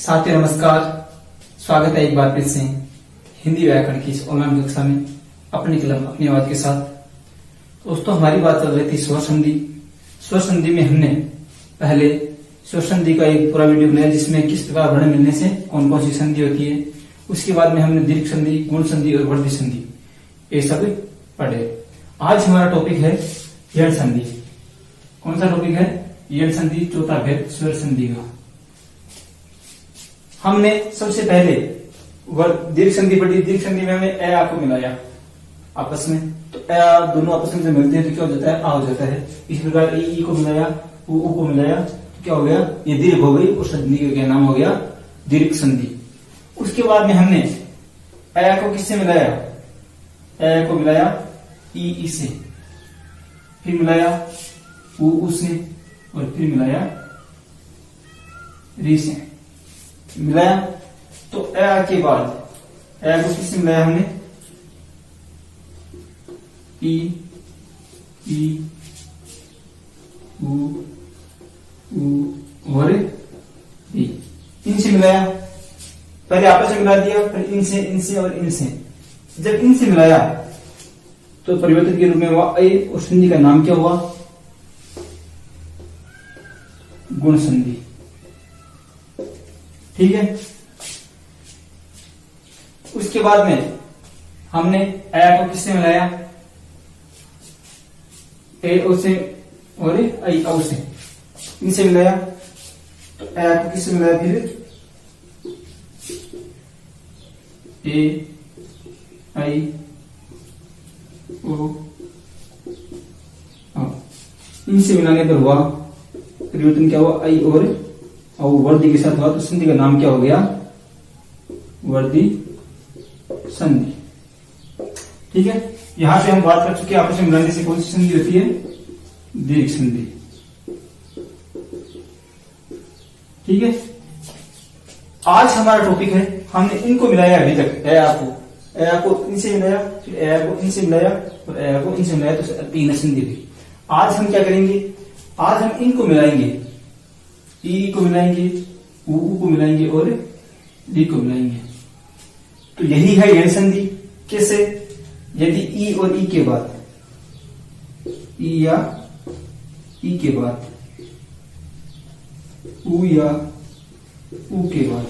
साथियों नमस्कार। स्वागत है एक बार फिर से हिंदी व्याकरण की इस ऑनलाइन कक्षा में अपनी कलम अपनी आवाज के साथ। दोस्तों, हमारी बात चल रही थी स्वर संधि। स्वर संधि में हमने पहले स्वर संधि का एक पूरा वीडियो बनाया जिसमें किस प्रकार वर्ण मिलने से कौन कौन सी संधि होती है। उसके बाद में हमने दीर्घ संधि, गुण संधि और वृद्धि संधि ये सब पढ़े। आज हमारा टॉपिक है यण संधि। कौन सा टॉपिक है? यण संधि, चौथा भेद स्वर संधि का। हमने सबसे पहले दीर्घ संधि पढ़ी। दीर्घ संधि में हमने ए आ को मिलाया आपस में, तो ए आ दोनों आपस में जब मिलते हैं तो क्या हो जाता है? आ हो जाता है। इस प्रकार ई को मिलाया, उ को मिलाया तो क्या हो गया? ये दीर्घ हो गई और संधि का क्या नाम हो गया? दीर्घ संधि। उसके बाद में हमने ए को किससे मिलाया? ए को मिलाया ई से, फिर मिलाया उ से और फिर मिलाया री से। मिलाया तो ए के बाद ए को किससे मिलाया हमने? ई उ और ई, इनसे मिलाया। पहले आपस में मिला दिया, फिर इनसे और इनसे। जब इनसे मिलाया तो परिवर्तन के रूप में हुआ ए और संधि का नाम क्या हुआ? गुण संधि। ठीक है। उसके बाद में हमने ए को किससे मिलाया? ए ओ से और आई औ से, इनसे मिलाया। तो ए को किससे मिलाया? फिर ए आई ओ, इनसे मिलाने पर हुआ परिवर्तन क्या हुआ? आई और वर्दी के साथ हुआ, तो संधि का नाम क्या हो गया? वर्दी संधि। ठीक है। यहां पे हम बात कर चुके हैं आपस में मिलाने से कौन सी संधि होती है? दीर्घ संधि। ठीक है। आज हमारा टॉपिक है, हमने इनको मिलाया अभी तक। ए को इनसे मिलाया, फिर ए को इनसे मिलाया और ए को इनसे मिलाया, तो तीन संधि हुई। आज हम क्या करेंगे? आज हम इनको मिलाएंगे, ई को मिलाएंगे, उ को मिलाएंगे और डी को मिलाएंगे। तो यही है यण संधि। कैसे? यदि ई और ई के बाद, ई या ई के बाद, उ या उ के बाद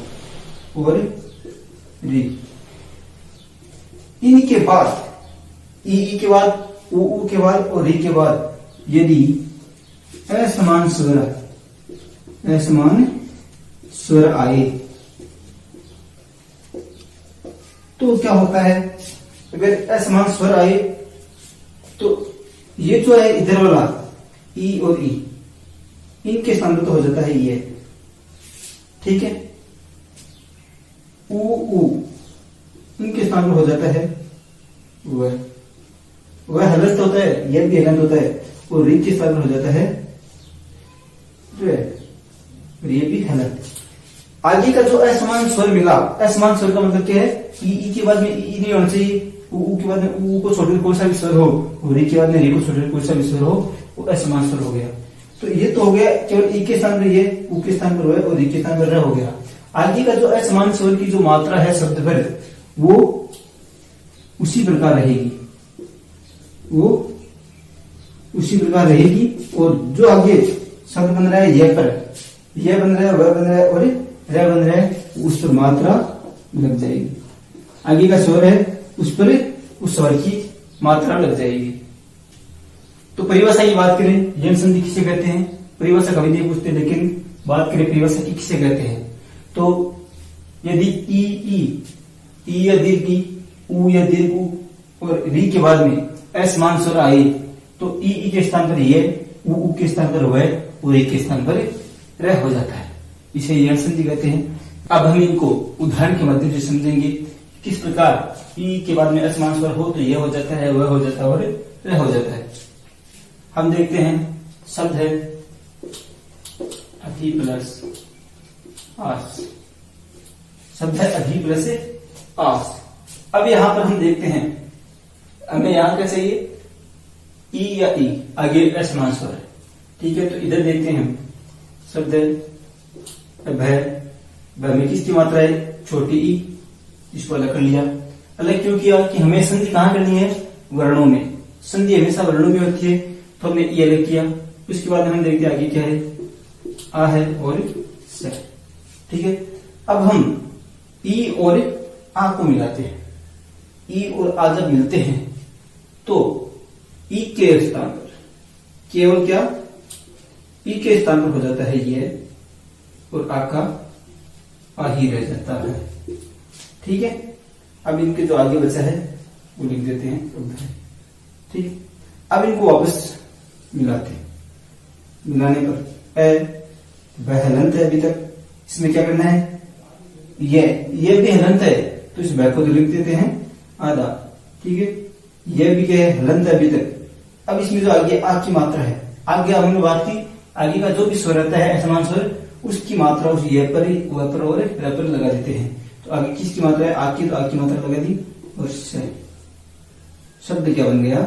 और री, इनके बाद, ई के बाद, उ के बाद और री के बाद यदि असमान स्वर आए तो क्या होता है? अगर असमान स्वर आए तो ये जो है इधर वाला ई और ई, इनके स्थान पर तो हो जाता है ये। ठीक है। उ इनके स्थान पर हो जाता है वह हलंत होता है, यह भी हलंत होता है, और री के स्थान पर हो जाता है ये भी हलंत। आगे का जो असमान स्वर मिला, असमान स्वर का मतलब क्या है? ई के बाद में ई नहीं होना चाहिए, उ के बाद में उ को छोड़कर कोई सा भी स्वर हो, और री के बाद में री को छोड़कर कोई सा भी स्वर हो, वो असमान स्वर हो गया। तो ये तो हो गया केवल ई के स्थान पर ये, उ के स्थान पर और री के स्थान पर हो गया। आगे का जो असमान स्वर की जो मात्रा है शब्द पर, वो उसी प्रकार रहेगी, वो उसी प्रकार रहेगी। और जो आगे शब्द बन रहा है यह पर, यह बन रहा है, वह बन रहा है और रह बन रहा है, उस पर मात्रा लग जाएगी। आगे का स्वर है उस पर उस स्वर की मात्रा लग जाएगी। तो परिभाषा की बात करें, यण संधि किसे कहते हैं? परिभाषा कभी नहीं पूछते, लेकिन बात करें परिभाषा की किसे कहते हैं। तो यदि ई या दीर्घ ई, उ या दीर्घ उ और री के बाद में असमान स्वर आए तो ई के स्थान पर ये, उ के स्थान पर वह और री के स्थान पर रह हो जाता है। इसे यण संधि कहते हैं। अब हम इनको उदाहरण के माध्यम से समझेंगे किस प्रकार ई के बाद में असमान स्वर हो तो यह हो जाता है, वह हो जाता है और रह हो जाता है। हम देखते हैं, शब्द है अधि प्लस आस। शब्द है अधि प्लस आस। अब यहां पर हम देखते हैं, हमें यहां क्या चाहिए? ई या ई, आगे असमान स्वर है। ठीक है। तो इधर देखते हैं हम, शब्द है अभय ब में किसकी मात्रा है, छोटी ई, इसको अलग कर लिया। अलग क्यों किया कि हमें संधि कहाँ करनी है, वर्णों में। संधि हमेशा वर्णों में होती है, तो हमने ई अलग किया। उसके बाद हम देखते हैं आगे क्या है, आ है और स। ठीक है, अब हम ई और आ को मिलाते हैं। ई और आ जब मिलते हैं तो ई के स्थान पर केवल क्या, ई के स्थान पर हो जाता है ये, और आ का आ ही रह जाता है। ठीक है, अब इनके जो आगे बचा है वो लिख देते हैं उधर। ठीक है, अब इनको वापस मिलाते हैं। मिलाने पर ए वह हलंत है अभी तक, इसमें क्या करना है, ये भी हलंत है तो इस वह को तो लिख देते हैं आधा। ठीक है, ये भी क्या है, हलंत है अभी तक। अब इसमें जो आगे आ की मात्रा है, आगे हमने बात की आगे का जो भी स्वर रहता है असमान स्वर, उसकी मात्रा उस ये पर ही वह पर और र पर लगा देते हैं। तो आगे किसकी मात्रा है, आ की, तो आ की मात्रा लगा दी और से शब्द क्या बन गया,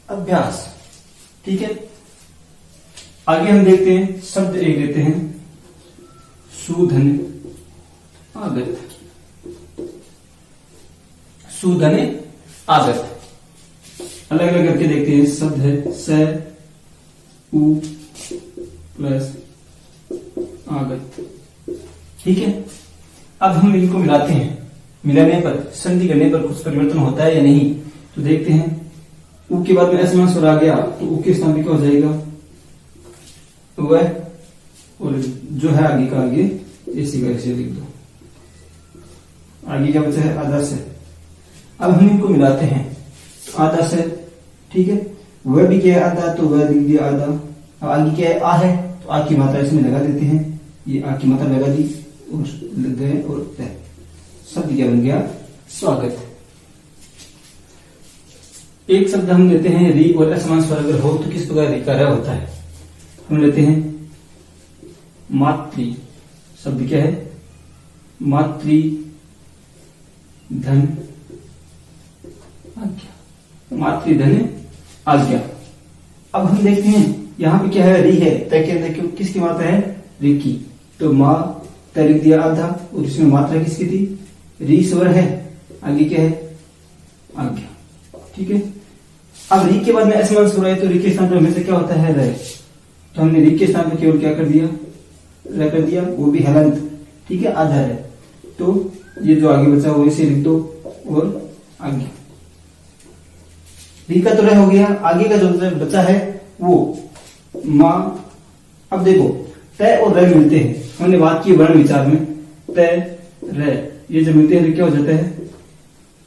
अभ्यास। ठीक है, आगे हम देखते हैं शब्द एक लेते हैं, सुधन आगत। सुधन आगत अलग अलग करके देखते हैं। शब्द है स उ प्लस आगत। ठीक है, अब हम इनको मिलाते हैं। मिलाने पर, संधि करने पर कुछ परिवर्तन होता है या नहीं, तो देखते हैं। उ के बाद में असमान स्वर आ गया तो उ के स्थान पे क्या हो जाएगा, वह, और जो है आगे का आगे इसी का ऐसे लिख दो। आगे क्या बचा है, आधा से। अब हम इनको मिलाते हैं, तो आधा से। ठीक है, वह भी क्या है आधा, तो वह लिख दिया आधा। अब आगे क्या है, आ है, तो आ की मात्रा इसमें लगा देते हैं। ये आ की मात्रा लगा दी और लग गए और तय। शब्द क्या बन गया, स्वागत। एक शब्द हम लेते हैं री और असमान स्वर अगर हो तो किस प्रकार रिकारा होता है। हम लेते हैं मातृ। शब्द क्या है, मातृ धन आज्ञा। मातृ धन आज्ञा। अब हम देखते हैं यहां पे क्या है, री है, तय के अंदर किसकी मात्रा है, री की। तो माँ तय लिख दिया आधा, और इसमें मात्रा किसकी थी, री स्वर है, आगे क्या है, आज्ञा। ठीक है, अब री के बाद में असमान स्वर है तो री के स्थान पर हमेशा क्या होता है, रह। तो हमने री के स्थान पर केवल क्या कर दिया, रह कर दिया, वो भी हलंत। ठीक है, आधा है, तो ये जो आगे बचा वो इसे लिख दो और आगे। री का तो रह हो गया, आगे का जो बचा है वो माँ। अब देखो तय और रह मिलते हैं, हमने बात की वर्ण विचार में, तय रह ये जब मिलते हैं तो क्या हो जाता है,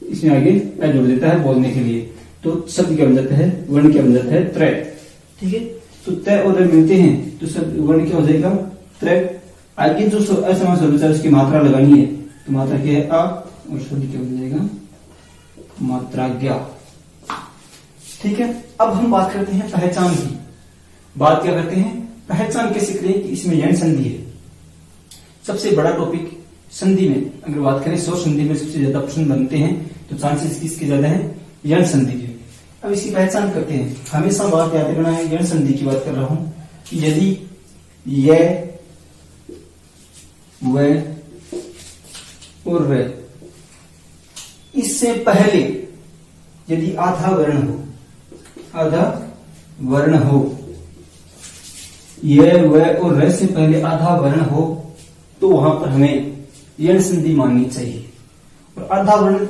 इसमें आगे अ जोड़ देता है बोलने के लिए, तो शब्द क्या बन जाता है, वर्ण क्या बन जाता है, त्रय। ठीक है, तो तय और रह मिलते हैं तो शब्द वर्ण क्या हो जाएगा, त्रय। आगे जो असमान स्वर बचा उसकी मात्रा लगानी है, तो मात्रा क्या है, आ, और शब्द क्या बन जाएगा, मात्राज्ञा। ठीक है, अब हम बात करते हैं पहचान की। बात क्या करते हैं, पहचान कैसे करें कि इसमें यण संधि है। सबसे बड़ा टॉपिक संधि में अगर बात करें, 100 संधि में सबसे ज्यादा प्रश्न बनते हैं तो चांसेस किसके ज्यादा है, यण संधि के। अब इसकी पहचान करते हैं। हमेशा बात याद रखना है, यण संधि की बात कर रहा हूं कि यदि ये वह और वह इससे पहले यदि आधा वर्ण हो, आधा वर्ण हो, ये वह और र से पहले आधा वर्ण हो, तो वहां पर हमें यण संधि माननी चाहिए। और आधा वर्ण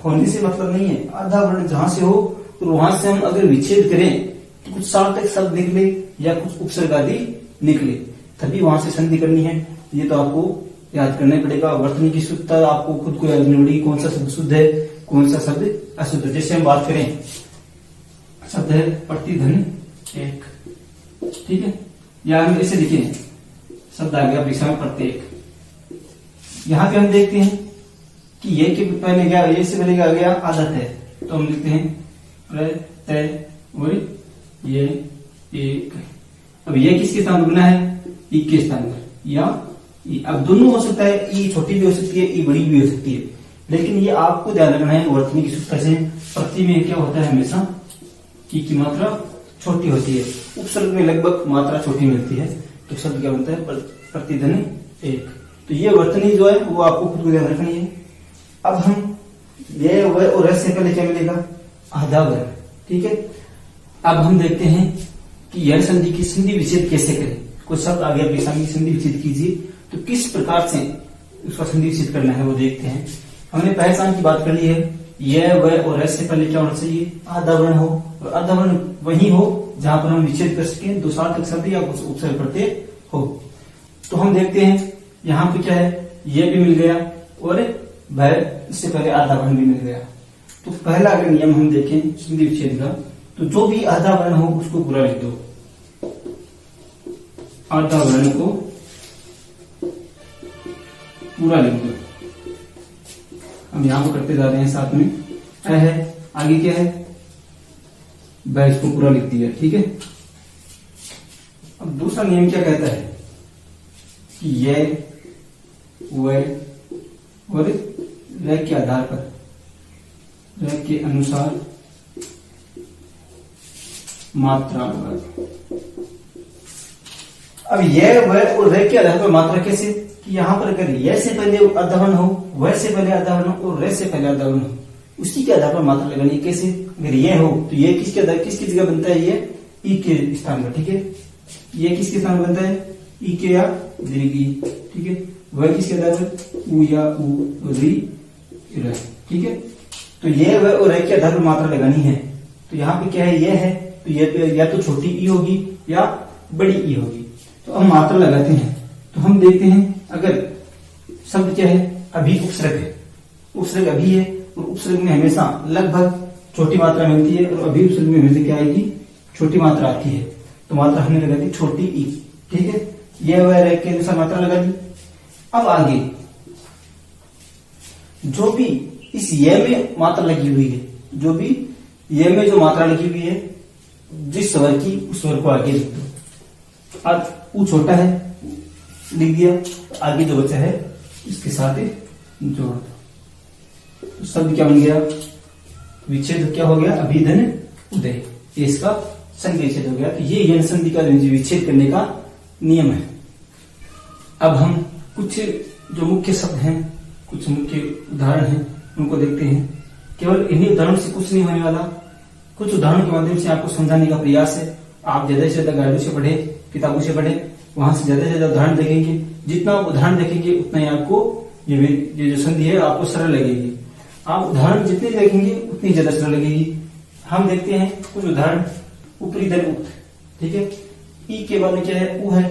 होने से मतलब नहीं है, आधा वर्ण जहां से हो और वहां से हम अगर विच्छेद करें तो कुछ सार्थक शब्द निकले या कुछ उपसर्ग आदि निकले, तभी वहां से संधि करनी है। ये तो आपको याद करना पड़ेगा। वर्तनी की शुद्धता आपको खुद को याद करनी पड़ेगी, कौन सा शब्द शुद्ध है, कौन सा शब्द अशुद्ध। जैसे हम बात करें, शब्द है प्रतिधन एक। ठीक है, या हम ऐसे लिखें, शब्द आ गया विषम प्रत्येक। यहां पे हम देखते हैं कि ये के पहले क्या, ये से पहले क्या गया, आदत है, तो हम लिखते हैं तय और ये एक। अब ये किसके स्थान पर बना है, ई के स्थान पर, या ई। अब दोनों हो सकता है, ई छोटी भी हो सकती है, ई बड़ी भी हो सकती है, लेकिन ये आपको ध्यान रखना है वर्तनी की शुद्धता से। प्रति में क्या होता है, हमेशा ई की मात्रा छोटी होती है, उपसर्ग में लगभग मात्रा छोटी मिलती है, तो शब्द क्या बनता है, प्रतिधन एक। तो ये वर्तनी जो है वो आपको खुद को ध्यान रखनी है। अब हम ये व और रस से पहले क्या मिलेगा, आधा वर्ण, ठीक है। अब हम देखते हैं कि यह संधि की संधि विच्छेद कैसे करें। कुछ शब्द आगे आपके सामने संधि विच्छेद कीजिए, तो किस प्रकार से उसका संधि विच्छेद करना है वो देखते हैं। हमने पहचान की बात कर ली है, यह व और रस से पहले क्या होना चाहिए, आधा वर्ण हो, और आधा वर्ण वही हो जहां पर हम विच्छेद कर सके, दो सार्थक शब्द या कुछ उपसर्ग करते हो। तो हम देखते हैं यहाँ पे क्या है, ये भी मिल गया और वह इससे पहले आधा वर्ण भी मिल गया। तो पहला अगर नियम हम देखें संधि विच्छेद का, तो जो भी आधा वर्ण हो उसको पूरा लिख दो, आधा वर्ण को पूरा लिख दो। हम यहां पर करते जा रहे हैं, साथ में अ है, आगे क्या है, वह, इसको पूरा लिख दिया, ठीक है। अब दूसरा नियम क्या कहता है कि यह व और र के आधार पर, र के अनुसार मात्रा लगा। अब यह व और र के आधार पर मात्रा कैसे, कि यहां पर अगर यह से पहले आधा वर्ण हो, वह से पहले आधा वर्ण हो और र से पहले आधा वर्ण हो, उसी के आधार पर मात्रा लगानी। कैसे, अगर यह हो तो ये किसके आधार, किसकी जगह बनता है, ये ई के स्थान पर, ठीक है। ये किसके स्थान पर बनता है, ई के या दीर्घ ई, ठीक है। वह किसके आधार पर, उ या उ री र, ठीक है। तो ये वह और र के आधार पर मात्रा लगानी है। तो यहाँ पे क्या है, यह है, तो ये या तो छोटी ई होगी या बड़ी ई होगी। तो हम मात्रा लगाते हैं, तो हम देखते हैं अगर शब्द क्या है, अभी उपसर्ग है, उपसर्ग अभी है, और उपसर्ग में हमेशा लगभग छोटी मात्रा मिलती है, और अभी उपसर्ग में हमेशा क्या आएगी, छोटी मात्रा आती है। तो मात्रा हमने लगा दी छोटी ई, ठीक है। यह वह रह के अनुसार मात्रा लगा दी। अब आगे जो भी इस ये में मात्रा लगी हुई है, जो भी ये में जो मात्रा लगी हुई है, जिस स्वर की उस स्वर को आगे लिख दो। अब ऊ छोटा है, लिख दिया, आगे जो बचा है इसके साथ जोड़ दो। तो शब्द क्या बन गया, विच्छेद क्या हो गया, अभिधन उदय, ये इसका संधि विच्छेद हो गया। तो ये यन संधि का विच्छेद करने का नियम है। अब हम कुछ जो मुख्य शब्द हैं, कुछ मुख्य उदाहरण हैं, उनको देखते हैं। केवल इन्हीं उदाहरण से कुछ नहीं होने वाला, कुछ उदाहरणों के माध्यम से आपको समझाने का प्रयास है। आप ज्यादा से ज्यादा गाइडों से पढ़े, किताबों से पढ़े, वहां से ज्यादा उदाहरण देखेंगे। जितना आप उदाहरण देखेंगे उतना ही आपको ये जो संधि है आपको सरल लगेगी। आप उदाहरण जितने देखेंगे उतनी ज्यादा सरल लगेगी। हम देखते हैं कुछ उदाहरण। ऊपरी दल उत, ठीक है। ई के बाद में क्या है, ऊ है,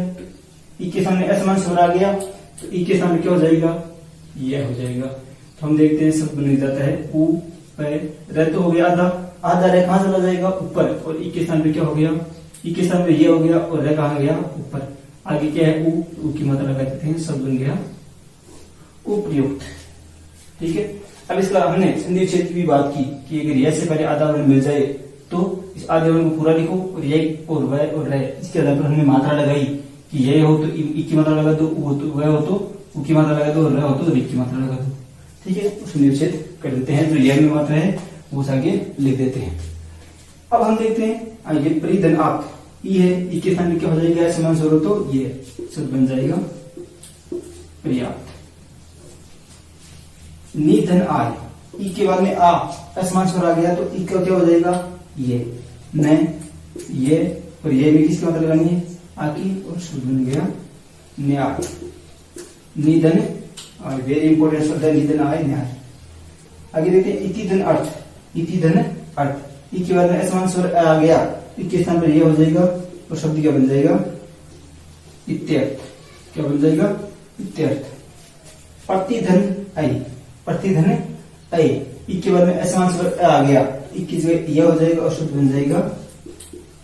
ई के सामने असमान स्वर आ गया, तो ई के सामने क्या हो जाएगा, यह हो जाएगा। तो हम देखते हैं शब्द बन जाता है ऊ र, तो हो गया आधा, आधा रह कहां चला जाएगा, ऊपर, और ई के सामने क्या हो गया, ई के सामने ये हो गया, और रह कहां गया, ऊपर। आगे क्या है, ऊ की मात्रा लगा देते हैं, शब्द बन गया उपयुक्त, ठीक है। अब इसका हमने संधि विच्छेद की भी बात की कि अगर यह से पहले आधा वर्ण मिल जाए तो इस आधे वर्ण को पूरा लिखो, और ये और वह और रह, इसके आधार पर हमने मात्रा लगाई कि ये हो तो ई की मात्रा लगा दो, वो तो वह हो तो ऊ की मात्रा लगा दो, और रह हो तो री की मात्रा लगा दो, ठीक है। संधि विच्छेद कर देते हैं। जो यह में मात्रा है वो आगे लिख देते हैं। अब हम देखते हैं आगे परिधन आप, ई है, ई के स्थान में क्या हो जाएगा, समान स्वर हो तो ये शब्द बन जाएगा पर्याप्त। निधन आय, ई के बाद में आ असमान स्वर आ गया, तो ई का क्या हो जाएगा, ये न, ये, और ये भी किसकी मात्रा लगानी है, आ की, और शब्द बन गया न्याय। निधन और वेरी इंपॉर्टेंट शब्द है निधन आय, न्याय। आगे देखते हैं इति धन अर्थ, इति धन अर्थ, ई के बाद में असमान स्वर आ गया, ई के स्थान पर ये हो जाएगा, और शब्द क्या बन जाएगा, इत्यर्थ। क्या बन जाएगा, इत्यर्थ। प्रतिधन आई, प्रतिधन आई, ई के बाद में असमान स्वर आ गया, ई की जगह यह हो जाएगा, और शब्द बन जाएगा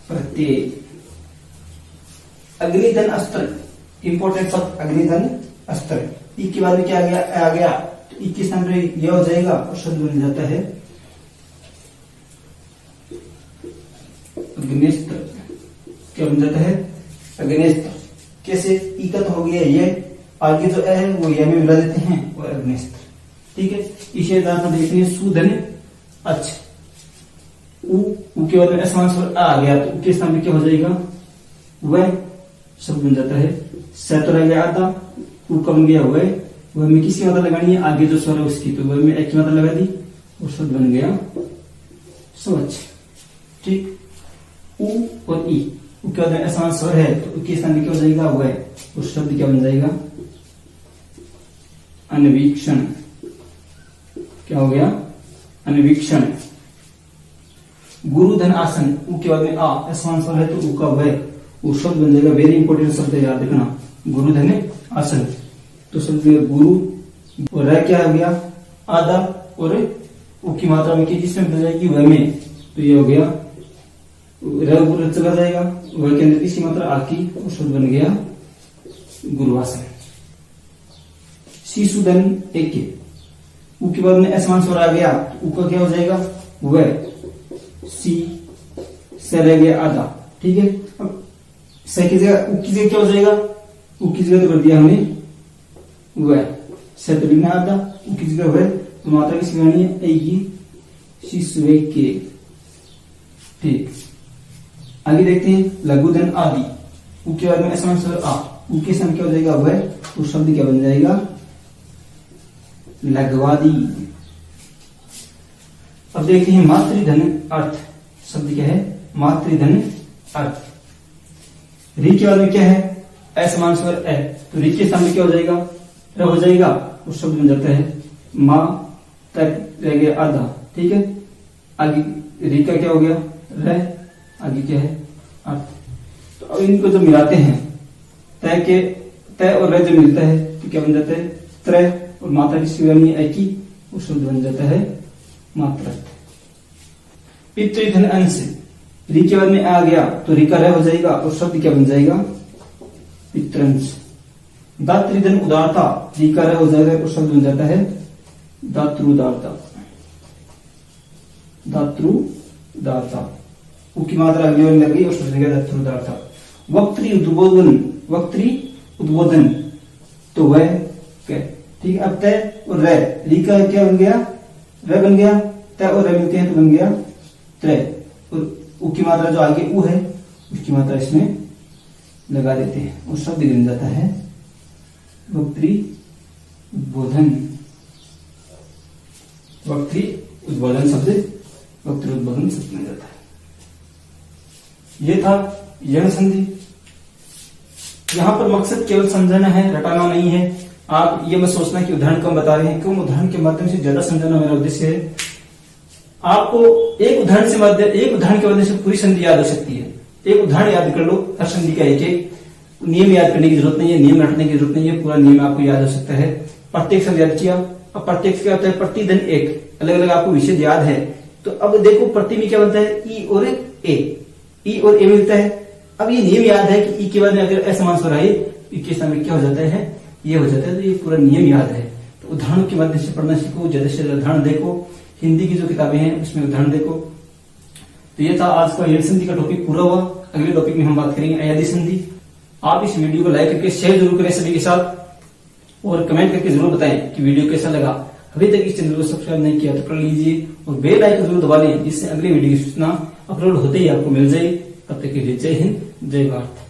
प्रत्यय। अग्निधन अस्त्र, इंपॉर्टेंट शब्द अग्निधन अस्त्र, ई के बाद में क्या आ गया, तो ई के स्थान पर यह हो जाएगा, और शब्द बन जाता है अग्निस्त्र। क्या बन जाता है, अग्निस्त्र। कैसे, ई का तो हो गया ये, आगे जो है वो ये में मिला देते हैं, और अग्निस्त्र, ठीक है। इसी आधार पर देखते हैं सुधन अच्छ, ऊ के बाद में असमान स्वर आ गया, तो ऊ के स्थान में क्या हो जाएगा, वह शब्द बन जाता है स, तो रह गया आधा, ऊ का बन गया वे में किसकी मात्रा लगानी है, आगे जो स्वर है उसकी, तो वे में एक की मात्रा लगा दी और शब्द बन गया स्वच्छ। ठीक, ऊ और ई, ऊ के बाद में असमान स्वर है तो उसके स्थान में क्या हो जाएगा वह, उस शब्द क्या बन जाएगा अन्वीक्षण। क्या हो गया अन्वीक्षण। गुरु धन आसन, ऊ के बाद में आ असमान स्वर है तो ऊ का वह, वो शब्द बन जाएगा, वेरी इंपॉर्टेंट शब्द है याद रखना, गुरु धन आसन। तो शब्द गुरु और रह क्या हो गया आधा और ऊ की मात्रा में जिसमें बदल जाएगी वह में, तो ये हो गया रह चला जाएगा, वह के अंदर किसी मात्रा आकी और शब्द बन गया गुरुवासन। शिशुधन एक, ऊ के बाद में असमान स्वर आ गया तो ऊ का क्या हो जाएगा वह, सी से रह गया आधा। ठीक है, अब से की जगह ऊ की जगह क्या हो जाएगा, ऊ की जगह तो कर दिया हमने वह, से तो लिखना आधा, ऊ की जगह वह, तो मात्रा किसकी बनानी है ए की शिशु के। ठीक, आगे देखते हैं लघुधन आदि, ऊ के बाद में असमान स्वर आ, ऊ के साथ क्या हो जाएगा वह, तो शब्द क्या बन जाएगा लघवादी। अब देखते हैं मातृधन अर्थ, शब्द क्या है मातृधन अर्थ। री के बाद में क्या है असमान स्वर ए, तो री के सामने क्या हो जाएगा र हो जाएगा, उस शब्द बन जाता है मां तक रह गया आधा। ठीक है, आगे री का क्या हो गया रह, आगे क्या है अर्थ। तो अब इनको जब मिलाते हैं तय के तय और रह जब मिलता है तो क्या बन जाता है त्रय, और मात्रा किसकी बनानी है की, वो शब्द बन जाता है मात्रा। पितृधन अंश, री के बाद में आ गया तो री का रह हो जाएगा और शब्द क्या बन जाएगा पितृंश। दातृधन उदारता, री का रह हो जाएगा और शब्द बन जाता है दातृदारता। दातृदारता, ऊ की मात्रा अगली वाली लग गई और शब्द बन गया दातृदारता। वक्त्री उद्बोधन, वक्त्री उद्बोधन तो वह क्या। ठीक है, अब तय और रह, री का क्या बन गया रह बन गया, तय और रह मिलते हैं तो बन गया त्रय, और ऊ की मात्रा जो आगे ऊ है उसकी मात्रा इसमें लगा देते हैं और शब्द बन जाता है वक्त्री उद्बोधन। वक्त्री उद्बोधन शब्द वक्त्री उद्बोधन शब्द बन जाता है। ये था यह संधि। यहां पर मकसद केवल समझना है, रटाना नहीं है। आप ये मत सोचना कि उदाहरण कम बता रहे हैं, क्यों उदाहरण के माध्यम से ज्यादा समझाना मेरा उद्देश्य है। आपको एक उदाहरण के माध्यम से पूरी संधि याद हो सकती है। एक उदाहरण याद कर लो, हर संधि का एक एक नियम याद करने की जरूरत नहीं है, नियम रटने की जरूरत नहीं है, पूरा नियम आपको याद हो सकता है। प्रत्येक शब्द याद किया, अब प्रत्येक क्या होता है प्रतिधन एक, अलग अलग आपको विषय याद है। तो अब देखो प्रति में क्या बनता है ई और ए, ई और ए मिलता है। अब ये नियम याद है कि ई के बाद में अगर असमान स्वर आए ई के समय क्या हो जाता है ये हो जाता है, तो ये पूरा नियम याद है। तो उदाहरणों के माध्यम से पढ़ना सीखो, ज्यादा से ज्यादा उदाहरण देखो, हिंदी की जो किताबें हैं उसमें उदाहरण देखो। तो ये था आज का यह संधि का टॉपिक पूरा हुआ। अगले टॉपिक में हम बात करेंगे अयादी संधि। आप इस वीडियो को लाइक करके शेयर जरूर करें सभी के साथ और कमेंट करके जरूर बताएं कि वीडियो कैसा लगा। अभी तक इस चैनल को सब्सक्राइब नहीं किया तो कर लीजिए और बेल आइकन जरूर दबा लें, जिससे अगले वीडियो की सूचना अपलोड होते ही आपको मिल जाए। तब तक के लिए जय हिंद, जय भारत।